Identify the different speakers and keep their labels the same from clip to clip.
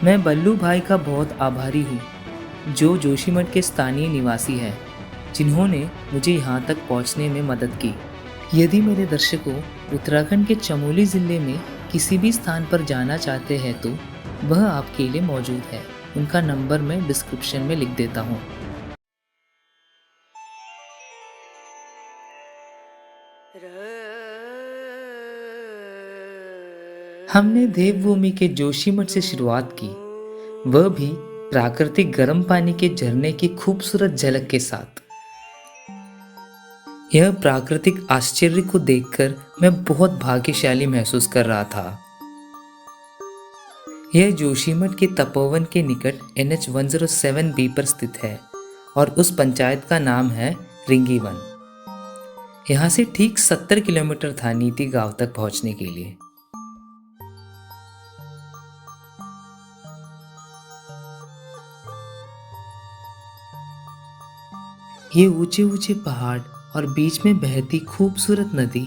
Speaker 1: मैं बल्लू भाई का बहुत आभारी हूँ, जो जोशीमठ के स्थानीय निवासी हैं, जिन्होंने मुझे यहाँ तक पहुँचने में मदद की। यदि मेरे दर्शकों उत्तराखंड के चमोली ज़िले में किसी भी स्थान पर जाना चाहते हैं तो वह आपके लिए मौजूद है। उनका नंबर मैं डिस्क्रिप्शन में लिख देता हूँ। हमने देवभूमि के जोशीमठ से शुरुआत की, वह भी प्राकृतिक गर्म पानी के झरने की खूबसूरत झलक के साथ। यह प्राकृतिक आश्चर्य को देखकर मैं बहुत भाग्यशाली महसूस कर रहा था। यह जोशीमठ के तपोवन के निकट NH 107B पर स्थित है और उस पंचायत का नाम है रिंगीवन। यहाँ से ठीक 70 किलोमीटर था नीति गांव तक पहुँचने के लिए। ये ऊंचे ऊंचे पहाड़ और बीच में बहती खूबसूरत नदी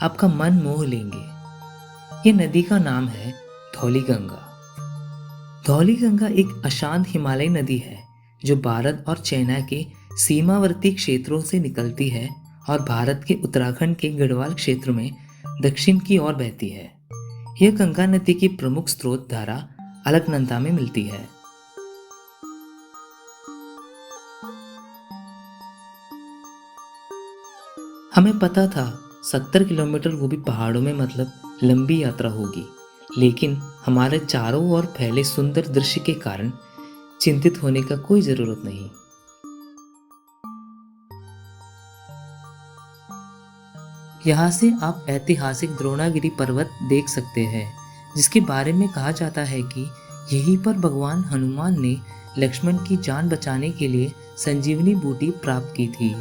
Speaker 1: आपका मन मोह लेंगे। ये नदी का नाम है धौलीगंगा। धौलीगंगा एक अशांत हिमालयी नदी है जो भारत और चाइना के सीमावर्ती क्षेत्रों से निकलती है और भारत के उत्तराखंड के गढ़वाल क्षेत्र में दक्षिण की ओर बहती है। यह गंगा नदी की प्रमुख स्रोत धारा अलकनंदा में मिलती है। हमें पता था 70 किलोमीटर, वो भी पहाड़ों में, मतलब लंबी यात्रा होगी, लेकिन हमारे चारों ओर फैले सुंदर दृश्य के कारण चिंतित होने का कोई जरूरत नहीं। यहाँ से आप ऐतिहासिक द्रोणागिरी पर्वत देख सकते हैं, जिसके बारे में कहा जाता है कि यहीं पर भगवान हनुमान ने लक्ष्मण की जान बचाने के लिए संजीवनी बूटी प्राप्त की थी।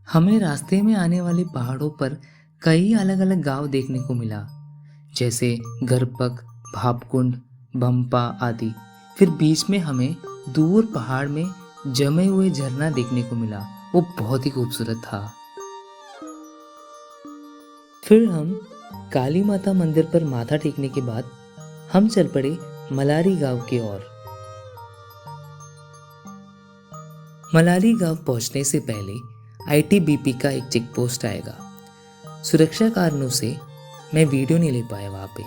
Speaker 1: हमें रास्ते में आने वाले पहाड़ों पर कई अलग अलग गांव देखने को मिला, जैसे गरपक, भापकुंड, बम्पा आदि। फिर बीच में हमें दूर पहाड़ में जमे हुए झरना देखने को मिला, वो बहुत ही खूबसूरत था। फिर हम काली माता मंदिर पर माथा टेकने के बाद हम चल पड़े मलारी गांव की ओर। मलारी गांव पहुंचने से पहले ITBP का एक चेक पोस्ट आएगा। सुरक्षा कारणों से मैं वीडियो नहीं ले पाया वहां पे।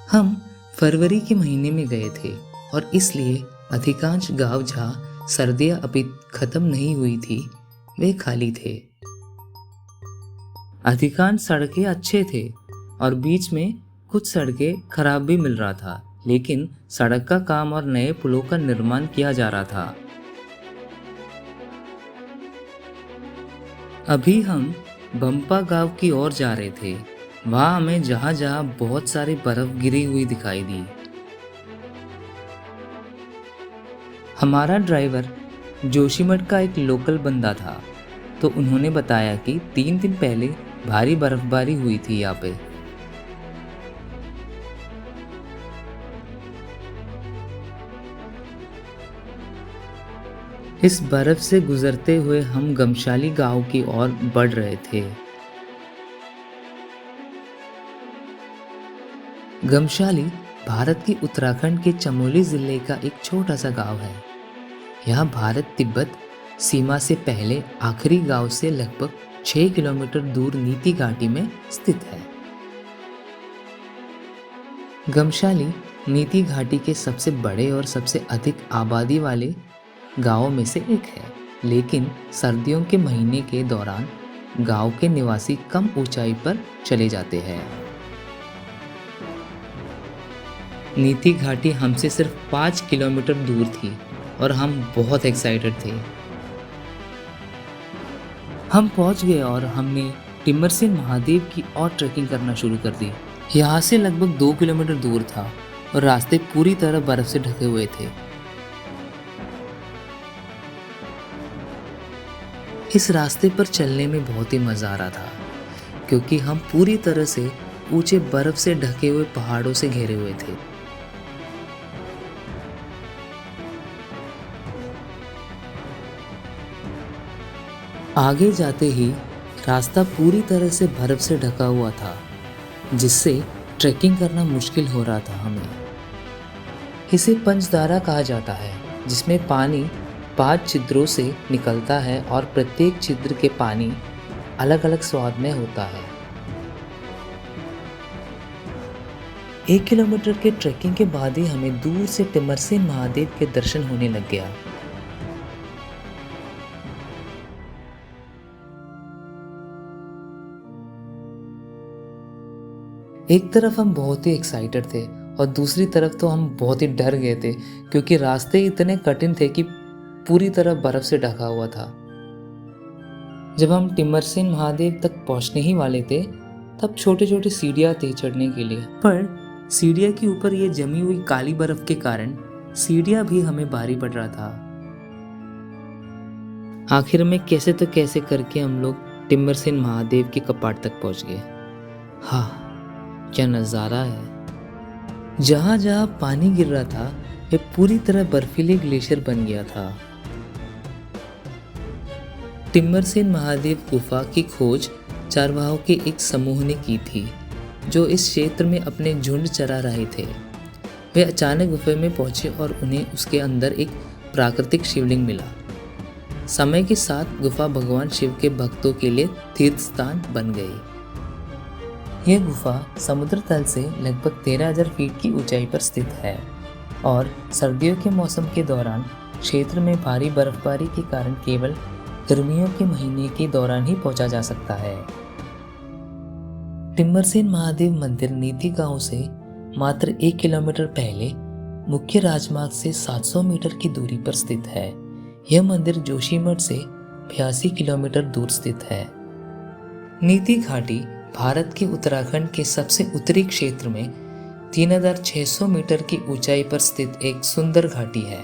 Speaker 1: हम फरवरी के महीने में गए थे और इसलिए अधिकांश गांव जहां सर्दियां अभी खत्म नहीं हुई थी वे खाली थे। अधिकांश सड़कें अच्छे थे और बीच में कुछ सड़कें खराब भी मिल रहा था, लेकिन सड़क का काम और नए पुलों का निर्माण किया जा रहा था। अभी हम बम्पा गांव की ओर जा रहे थे। वहां हमें जहां जहां बहुत सारी बर्फ गिरी हुई दिखाई दी। हमारा ड्राइवर जोशीमठ का एक लोकल बंदा था, तो उन्होंने बताया कि 3 दिन पहले भारी बर्फबारी हुई थी यहाँ पे। इस बर्फ से गुजरते हुए हम गमशाली गांव की ओर बढ़ रहे थे। गमशाली भारत के उत्तराखंड के चमोली जिले का एक छोटा सा गांव है। यह भारत तिब्बत सीमा से पहले आखिरी गांव से लगभग 6 किलोमीटर दूर नीति घाटी में स्थित है। गमशाली नीति घाटी के सबसे बड़े और सबसे अधिक आबादी वाले गांवों में से एक है, लेकिन सर्दियों के महीने के दौरान गांव के निवासी कम ऊंचाई पर चले जाते हैं। नीति घाटी हमसे सिर्फ 5 किलोमीटर दूर थी और हम बहुत एक्साइटेड थे। हम पहुंच गए और हमने टिम्बर से महादेव की और ट्रैकिंग करना शुरू कर दी। यहाँ से लगभग 2 किलोमीटर दूर था और रास्ते पूरी तरह बर्फ से ढके हुए थे। इस रास्ते पर चलने में बहुत ही मज़ा आ रहा था, क्योंकि हम पूरी तरह से ऊंचे बर्फ से ढके हुए पहाड़ों से घिरे हुए थे। आगे जाते ही रास्ता पूरी तरह से बर्फ से ढका हुआ था, जिससे ट्रैकिंग करना मुश्किल हो रहा था हमें। इसे पंचदारा कहा जाता है, जिसमें पानी 5 छिद्रों से निकलता है और प्रत्येक छिद्र के पानी अलग अलग स्वाद में होता है। 1 किलोमीटर के ट्रैकिंग के बाद ही हमें दूर से टिमरसेन महादेव के दर्शन होने लग गया। एक तरफ हम बहुत ही एक्साइटेड थे और दूसरी तरफ तो हम बहुत ही डर गए थे, क्योंकि रास्ते इतने कठिन थे कि पूरी तरह बर्फ से ढका हुआ था। जब हम टिमरसेन महादेव तक पहुंचने ही वाले थे, तब छोटे छोटे सीढ़ियां थे चढ़ने के लिए, पर सीढ़ियां के ऊपर ये जमी हुई काली बर्फ के कारण सीढ़ियां भी हमें भारी पड़ रहा था। आखिर में कैसे तो कैसे करके हम लोग टिमरसेन महादेव के कपाट तक पहुंच गए। हाँ, क्या नज़ारा है। जहाँ जहाँ पानी गिर रहा था वह पूरी तरह बर्फीले ग्लेशियर बन गया था। टिमरसेन महादेव गुफा की खोज चारवाहों के एक समूह ने की थी, जो इस क्षेत्र में अपने झुंड चरा रहे थे। वे अचानक गुफा में पहुंचे और उन्हें उसके अंदर एक प्राकृतिक शिवलिंग मिला। समय के साथ गुफा भगवान शिव के भक्तों के लिए तीर्थ स्थान बन गई। यह गुफा समुद्र तल से लगभग 13,000 फीट की ऊंचाई पर स्थित है और सर्दियों के मौसम के दौरान क्षेत्र में भारी बर्फबारी के कारण केवल गर्मियों के महीने के दौरान ही पहुंचा जा सकता है। टिमरसेन महादेव मंदिर नीति गांव से मात्र 1 किलोमीटर पहले मुख्य राजमार्ग से 700 मीटर की दूरी पर स्थित है। यह मंदिर जोशीमठ से 82 किलोमीटर दूर स्थित है। नीति घाटी भारत के उत्तराखंड के सबसे उत्तरी क्षेत्र में 3,600 मीटर की ऊंचाई पर स्थित एक सुंदर घाटी है।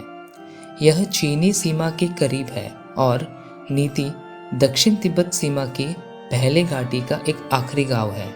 Speaker 1: यह चीनी सीमा के करीब है और नीति दक्षिण तिब्बत सीमा की पहले घाटी का एक आखिरी गांव है।